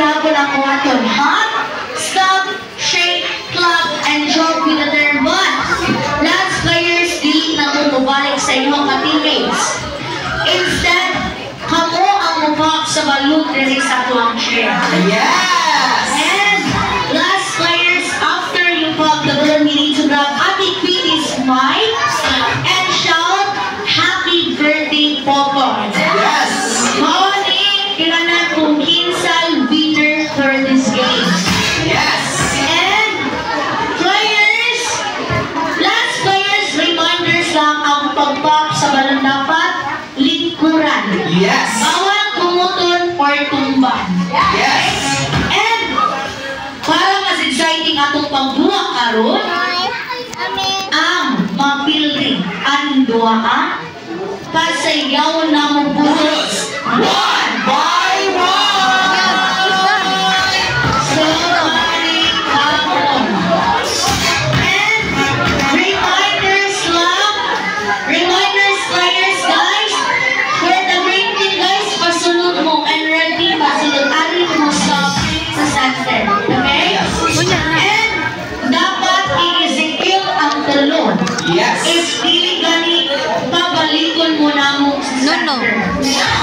gihapon ako aton. Hop, stop, shake, clap, and jump with the turn. But last players di na mubalik sa inyong teammates. Instead, kamo ang mupap sa balloon diri sa tuwang chair. Yes! And last players, after you pop the balloon, you need to grab Ate Queenie's mic and shout, "Happy birthday, Popo!" Yes! Morning, kailangan kong kinsal winner for this game. Yes! And players, last players, reminders lang ang pag-pop sa balon dapat lingkuran. Yes! Bawal kumuton or tumban. Yes! And para mas exciting atong pagbuwak karon, ang mapildi ang duha pasayaw na mo buhos. One by one! So, come on. And reminders lang, reminders players guys, for the great team guys, pasunod mo and ready pasunod ari mo sa center. Okay? And dapat i-execute ang tulong. Yes! If dili gani, pabalikon mo na mo sa center.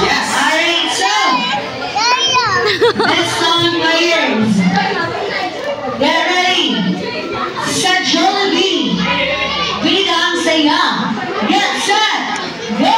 Yes! Alright, so, let's on players. Get ready. Sa Jollibee, bida ang saya. Get set. Go!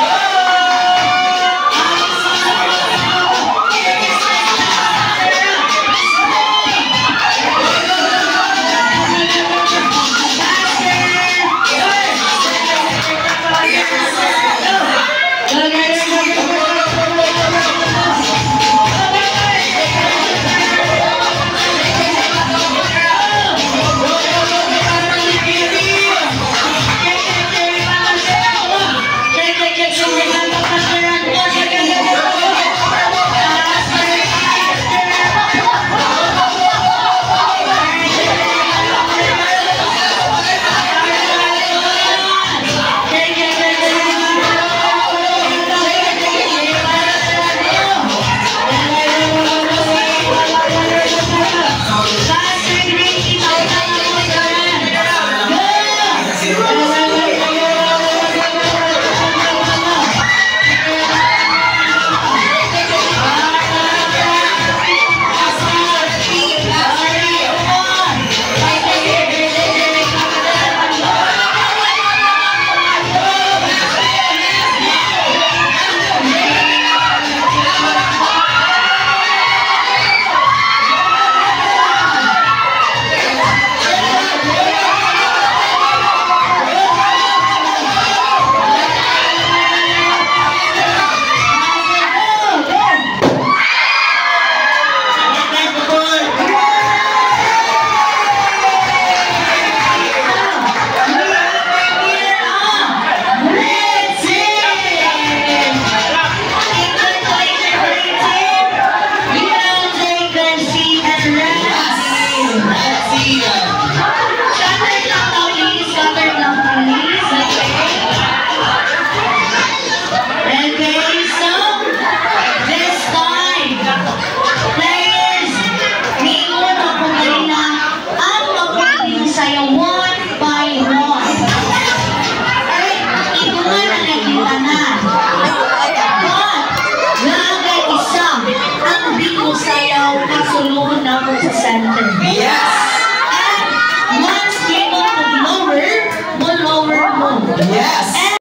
Yes! And once cable to lower mo. Yes!